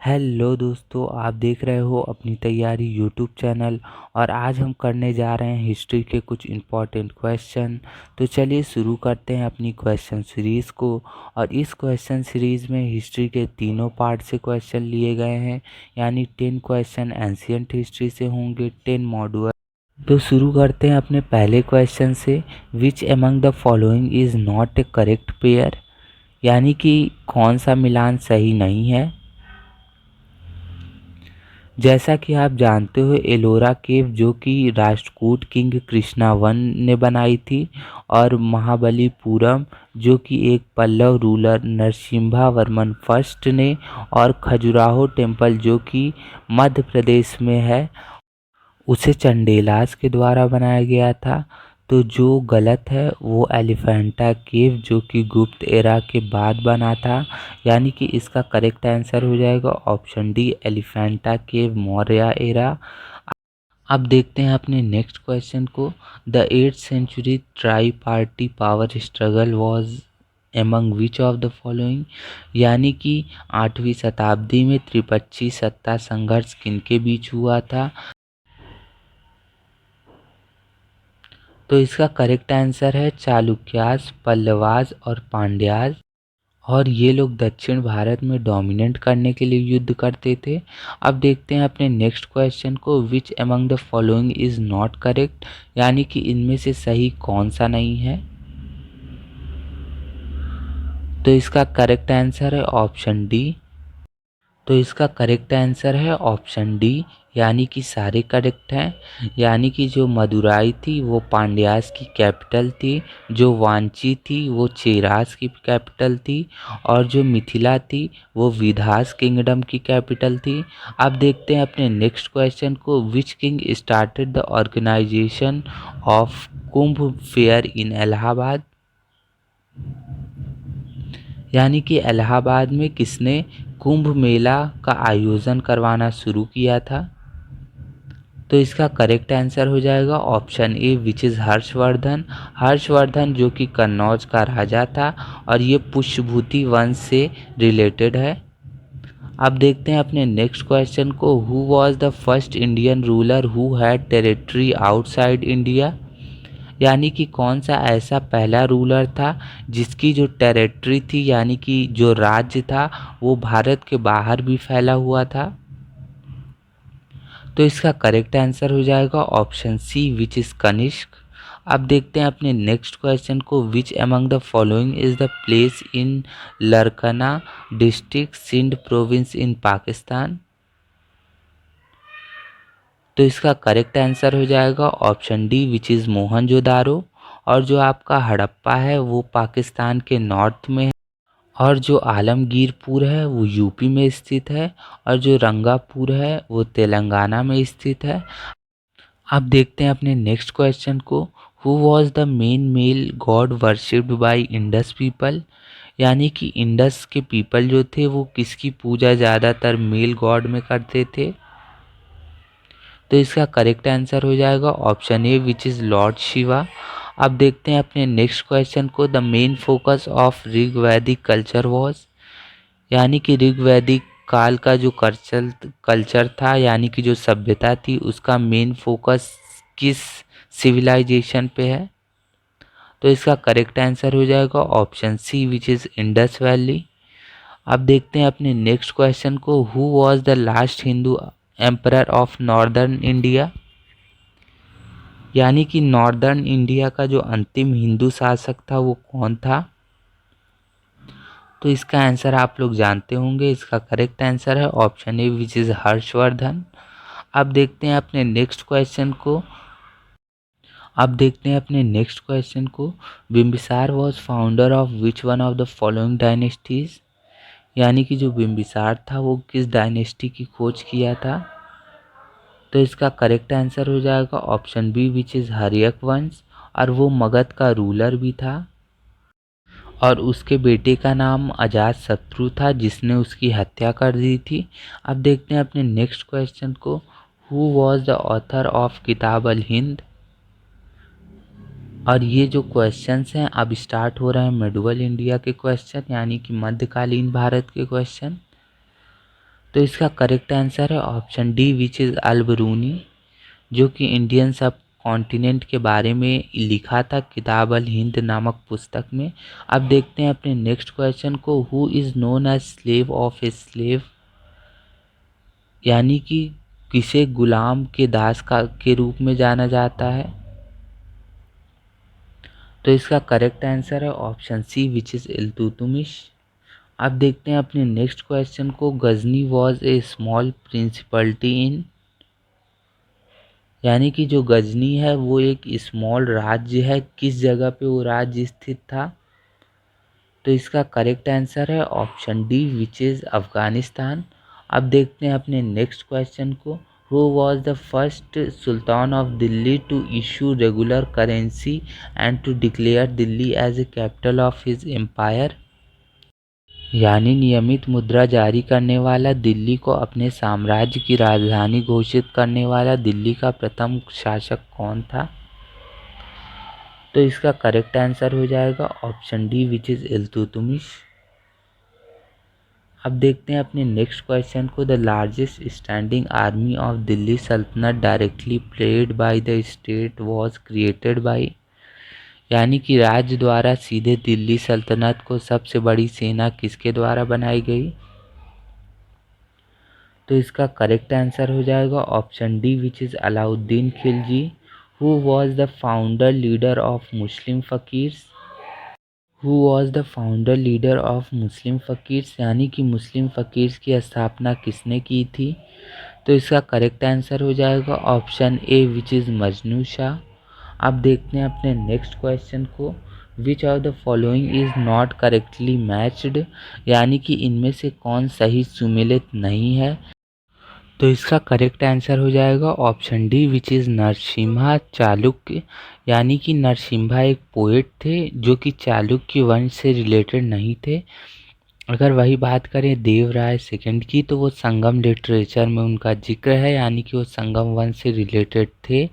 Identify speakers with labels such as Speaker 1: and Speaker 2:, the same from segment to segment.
Speaker 1: Hello दोस्तों, आप देख रहे हो अपनी तैयारी यूट्यूब चैनल। और आज हम करने जा रहे हैं हिस्ट्री के कुछ इम्पोर्टेंट क्वेश्चन। तो चलिए शुरू करते हैं अपनी क्वेश्चन सीरीज़ को। और इस क्वेश्चन सीरीज़ में हिस्ट्री के तीनों पार्ट से क्वेश्चन लिए गए हैं, यानी 10 क्वेश्चन एंशियंट हिस्ट्री से होंगे, 10 मॉड्यूल। तो शुरू करते हैं अपने पहले क्वेश्चन से। विच among the following is not A correct pair, यानी कि कौन सा मिलान सही नहीं है। जैसा कि आप जानते हो, एलोरा केव जो कि राष्ट्रकूट किंग कृष्णा वन ने बनाई थी, और महाबलीपुरम जो कि एक पल्लव रूलर नरसिम्हा वर्मन फर्स्ट ने, और खजुराहो टेम्पल जो कि मध्य प्रदेश में है, उसे चंडेलास के द्वारा बनाया गया था। तो जो गलत है वो एलिफेंटा केव जो कि गुप्त एरा के बाद बना था, यानी कि इसका करेक्ट आंसर हो जाएगा option D, Elephanta cave Maurya era. अब देखते हैं अपने नेक्स्ट क्वेश्चन को। The 8th century tri party power struggle was among which of the following, यानी कि 8वीं शताब्दी में त्रिपक्षीय सत्ता संघर्ष किनके बीच हुआ था। तो इसका करेक्ट आंसर है चालुक्यास, पल्लवास और पांड्यास। और ये लोग दक्षिण भारत में डोमिनेट करने के लिए युद्ध करते थे। अब देखते हैं अपने नेक्स्ट क्वेश्चन को। Which among the following is not correct, यानी कि इनमें से सही कौन सा नहीं है। तो इसका करेक्ट आंसर है ऑप्शन डी। तो इसका करेक्ट आंसर है ऑप्शन डी, यानी कि सारे करेक्ट हैं। यानी कि जो मदुराई थी वो पांड्यास की कैपिटल थी, जो वांची थी वो चेरास की कैपिटल थी, और जो मिथिला थी वो विधास किंगडम की कैपिटल थी। अब देखते हैं अपने नेक्स्ट क्वेश्चन को। Which king started the organisation of Kumbh fair in Allahabad, यानी कि इलाहाबाद में किसने कुंभ मेला का आयोजन करवाना शुरू किया था। तो इसका करेक्ट आंसर हो जाएगा option A, which is Harshvardhan. Harshvardhan जो कि कन्नौज का राजा था, और ये पुष्यभूति वंश से रिलेटेड है। अब देखते हैं अपने नेक्स्ट क्वेश्चन को। Who was the first Indian ruler who had territory outside India, यानी कि कौन सा ऐसा पहला रूलर था जिसकी जो टेरिटरी थी, यानी कि जो राज्य था, वो भारत के बाहर भी फैला हुआ था। तो इसका करेक्ट आंसर हो जाएगा option C, which is Kanishka. अब देखते हैं अपने नेक्स्ट क्वेश्चन को। Which among the following is the place in Larkana district Sindh province in Pakistan. तो इसका करेक्ट आंसर हो जाएगा option D, which is Mohenjodaro. और जो आपका हड़प्पा है वो पाकिस्तान के नॉर्थ में है, और जो आलमगीरपुर है वो यूपी में स्थित है, और जो रंगापुर है वो तेलंगाना में स्थित है। अब देखते हैं अपने नेक्स्ट क्वेश्चन को। Who was the main male god worshipped by Indus people, यानी कि इंडस के पीपल जो थे वो किसकी पूजा ज़्यादातर मेल गॉड में करते थे। तो इसका करेक्ट आंसर हो जाएगा option A, which is lord Shiva. अब देखते हैं अपने नेक्स्ट क्वेश्चन को। The main focus of Rigvedic culture was, यानी कि ऋग्वैदिक काल का जो कल्चर था, यानी कि जो सभ्यता थी, उसका मेन फोकस किस सिविलाइजेशन पे है। तो इसका करेक्ट आंसर हो जाएगा option C, which is Indus valley. अब देखते हैं अपने नेक्स्ट क्वेश्चन को। Who was the last Hindu emperor of northern India, यानी कि नॉर्दर्न इंडिया का जो अंतिम हिंदू शासक था वो कौन था। तो इसका आंसर आप लोग जानते होंगे। इसका करेक्ट आंसर है option A, which is Harshvardhan. अब देखते हैं अपने नेक्स्ट क्वेश्चन को। Bimbisara was founder of which one of the following dynasties, यानी कि जो बिम्बिसार था वो किस डायनेस्टी की खोज किया था। तो इसका करेक्ट आंसर हो जाएगा option B, which is Haryanka वंश। और वो मगध का रूलर भी था, और उसके बेटे का नाम अजात शत्रु था जिसने उसकी हत्या कर दी थी। अब देखते हैं अपने नेक्स्ट क्वेश्चन को। Who was the author of किताब अल हिंद, और ये जो क्वेश्चंस हैं अब स्टार्ट हो रहे हैं मिडवल इंडिया के क्वेश्चन, यानी कि मध्यकालीन भारत के क्वेश्चन। तो इसका करेक्ट आंसर है option D which is Al Biruni, जो कि इंडियन सब कॉन्टिनेंट के बारे में लिखा था किताब अल हिंद नामक पुस्तक में। अब देखते हैं अपने नेक्स्ट क्वेश्चन को। Who is known as slave of a slave, यानी कि किसे गुलाम के दास का के रूप में जाना जाता है। तो इसका करेक्ट आंसर है option C which is Iltutmish. अब देखते हैं अपने नेक्स्ट क्वेश्चन को। Ghazni was a small principality in, यानी कि जो गजनी है वो एक स्मॉल राज्य है, किस जगह पे वो राज्य स्थित था। तो इसका करेक्ट आंसर है option D which is Afghanistan. अब देखते हैं अपने नेक्स्ट क्वेश्चन को। Who was the first sultan of Delhi to issue regular currency and to declare Delhi as a capital of his empire, यानी नियमित मुद्रा जारी करने वाला, दिल्ली को अपने साम्राज्य की राजधानी घोषित करने वाला दिल्ली का प्रथम शासक कौन था। तो इसका करेक्ट आंसर हो जाएगा option D which is Iltutmish. अब देखते हैं अपने नेक्स्ट क्वेश्चन को। The largest standing army of Delhi Sultanate directly played by the state was created by, यानी कि राज्य द्वारा सीधे दिल्ली सल्तनत को सबसे बड़ी सेना किसके द्वारा बनाई गई। तो इसका करेक्ट आंसर हो जाएगा option D which is Alauddin Khilji. Who was the founder leader of Muslim fakirs, who was the founder leader of Muslim fakirs, यानी कि मुस्लिम फ़कीर्स की स्थापना किसने की थी। तो इसका करेक्ट आंसर हो जाएगा option A which is Majnu Shah. अब देखते हैं अपने नेक्स्ट क्वेश्चन को। Which of the following is not correctly matched, यानी कि इनमें से कौन सही सुमेलित नहीं है। तो इसका करेक्ट आंसर हो जाएगा option D which is Narasimha Chalukya, यानी कि नरसिम्हा एक पोएट थे जो कि चालुक्य वंश से रिलेटेड नहीं थे। अगर वही बात करें देवराय सेकंड की, तो वो संगम लिटरेचर में उनका जिक्र है, यानी कि वो संगम वंश से रिलेटेड थे।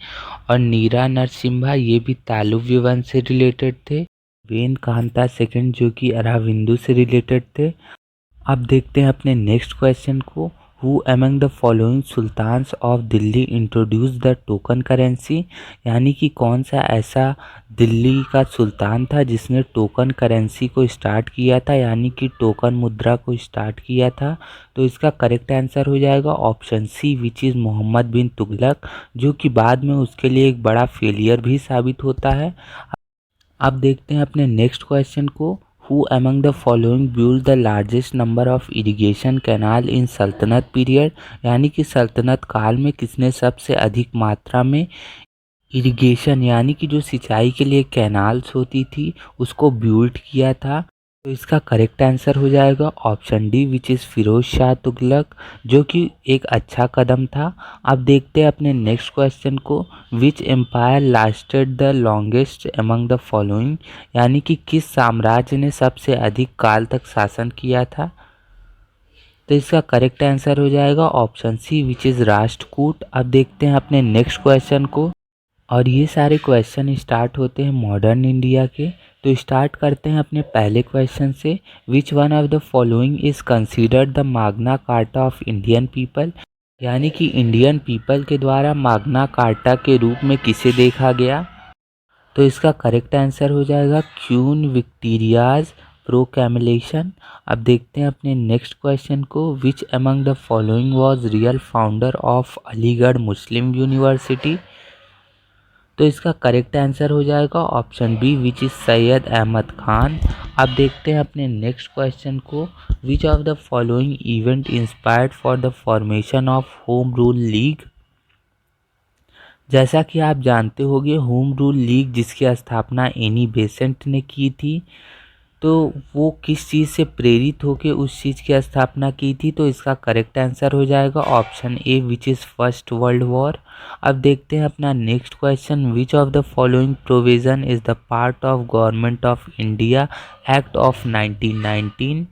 Speaker 1: और नीरा नरसिम्हा ये भी तालुव्य वंश से रिलेटेड थे। वेन कांता सेकंड जो कि अराविंदु से रिलेटेड थे। अब देखते हैं अपने नेक्स्ट क्वेश्चन को। Who among the following sultans of Delhi introduce the token currency, यानी कि कौन सा ऐसा दिल्ली का सुल्तान था जिसने टोकन करेंसी को स्टार्ट किया था, यानी कि टोकन मुद्रा को स्टार्ट किया था। तो इसका करेक्ट आंसर हो जाएगा option C which is Mohammad bin Tughlaq, जो कि बाद में उसके लिए एक बड़ा फेलियर भी साबित होता है। अब देखते हैं अपने नेक्स्ट क्वेश्चन को। Who among the following build the largest number of irrigation canal in Sultanate period, यानी कि सल्तनत काल में किसने सबसे अधिक मात्रा में इरिगेशन, यानी कि जो सिंचाई के लिए कैनाल्स होती थी उसको बिल्ड किया था। तो इसका करेक्ट आंसर हो जाएगा option D which is Firoz Shah Tughlaq, जो कि एक अच्छा कदम था। अब देखते हैं अपने नेक्स्ट क्वेश्चन को। Which empire lasted the longest among the following, यानी कि किस साम्राज्य ने सबसे अधिक काल तक शासन किया था। तो इसका करेक्ट आंसर हो जाएगा option C which is Rashtrakuta. अब देखते हैं अपने नेक्स्ट क्वेश्चन को। और ये सारे क्वेश्चन स्टार्ट होते हैं मॉडर्न इंडिया के। तो स्टार्ट करते हैं अपने पहले क्वेश्चन से। Which one of the following is considered the Magna Carta of Indian people, यानी कि इंडियन पीपल के द्वारा माग्ना कार्टा के रूप में किसे देखा गया। तो इसका करेक्ट आंसर हो जाएगा क्वीन विक्टोरियाज प्रोक्लेमेशन। अब देखते हैं अपने नेक्स्ट क्वेश्चन को। Which among the following was real founder of Aligarh Muslim University. तो इसका करेक्ट आंसर हो जाएगा option B which is Syed Ahmad Khan. अब देखते हैं अपने नेक्स्ट क्वेश्चन को। Which of the following event inspired for the formation of home rule league. जैसा कि आप जानते होंगे होम रूल लीग जिसकी स्थापना एनी बेसेंट ने की थी, तो वो किस चीज़ से प्रेरित होकर उस चीज़ की स्थापना की थी। तो इसका करेक्ट आंसर हो जाएगा option A which is first world war. अब देखते हैं अपना next question. Which of the following provision is the part of government of India act of 1919।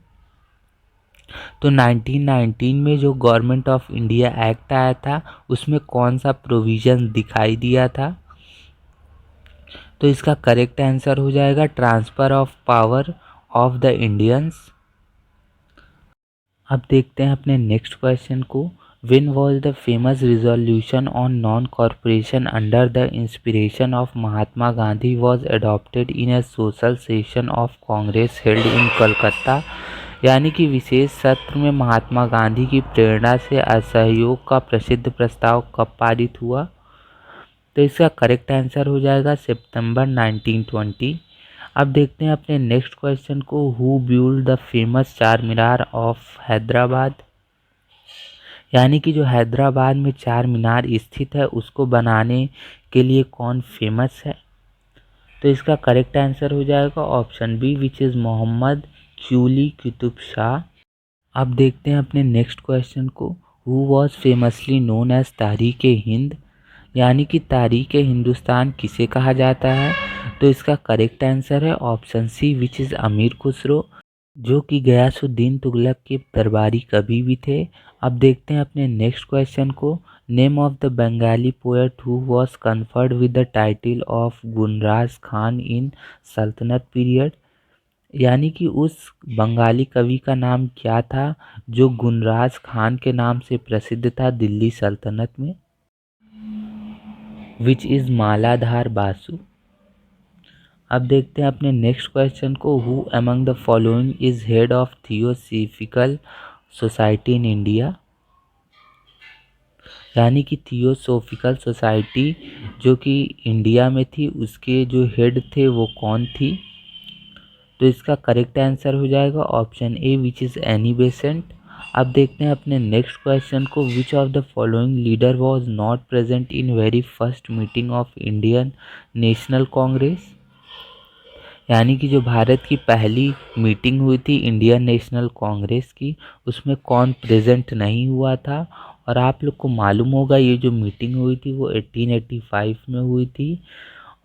Speaker 1: तो 1919 में जो गवर्नमेंट ऑफ इंडिया एक्ट आया था उसमें कौन सा प्रोविज़न दिखाई दिया था। तो इसका करेक्ट आंसर हो जाएगा transfer of power of the Indians. अब देखते हैं अपने नेक्स्ट क्वेश्चन को। When was the famous resolution on non-cooperation under the inspiration of Mahatma Gandhi was adopted in a social session of Congress held in Kolkata? यानी कि विशेष सत्र में महात्मा गांधी की प्रेरणा से असहयोग का प्रसिद्ध प्रस्ताव कब पारित हुआ? तो इसका करेक्ट आंसर हो जाएगा सितंबर 1920। अब देखते हैं अपने नेक्स्ट क्वेश्चन को। हु बिल्ड द फेमस चार मीनार ऑफ हैदराबाद? यानी कि जो हैदराबाद में चार मीनार स्थित है उसको बनाने के लिए कौन फेमस है? तो इसका करेक्ट आंसर हो जाएगा option B which is Mohammad Quli Qutub Shah. अब देखते हैं अपने नेक्स्ट क्वेश्चन को। Who was famously known as Tarikh Hind? यानी कि तारीख हिंदुस्तान किसे कहा जाता है? तो इसका करेक्ट आंसर है ऑप्शन सी विच इज़ अमीर खुसरो, जो कि गयासुद्दीन तुगलक के दरबारी कवि भी थे। अब देखते हैं अपने नेक्स्ट क्वेश्चन को। Name of the Bengali poet who was conferred with the title of Gulraj Khan in Sultanate period? यानी कि उस बंगाली कवि का नाम क्या था जो गुलराज खान के नाम से प्रसिद्ध था दिल्ली सल्तनत में? Which is Maladhar Basu. अब देखते हैं अपने नेक्स्ट क्वेश्चन को। Who among the following is head of theosophical society in India? यानी कि थियोसॉफिकल सोसाइटी जो कि इंडिया में थी उसके जो हेड थे वो कौन थी? तो इसका करेक्ट आंसर हो जाएगा option A which is Annie Besant. अब देखते हैं अपने नेक्स्ट क्वेश्चन को। Which of the following leader was not present in very first meeting of Indian national Congress? यानी कि जो भारत की पहली मीटिंग हुई थी इंडियन नेशनल कांग्रेस की उसमें कौन प्रेजेंट नहीं हुआ था? और आप लोग को मालूम होगा ये जो मीटिंग हुई थी वो 1885 में हुई थी।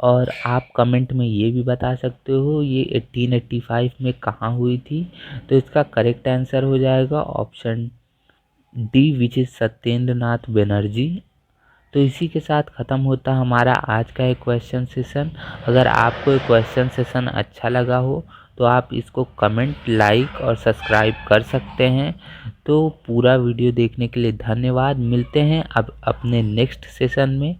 Speaker 1: और आप कमेंट में ये भी बता सकते हो ये 1885 में कहाँ हुई थी? तो इसका करेक्ट आंसर हो जाएगा option D which is Satyendra Nath Banerjee. तो इसी के साथ ख़त्म होता हमारा आज का एक क्वेश्चन सेशन। अगर आपको एक क्वेश्चन सेशन अच्छा लगा हो तो आप इसको कमेंट, लाइक और सब्सक्राइब कर सकते हैं। तो पूरा वीडियो देखने के लिए धन्यवाद। मिलते हैं अब अपने नेक्स्ट सेशन में।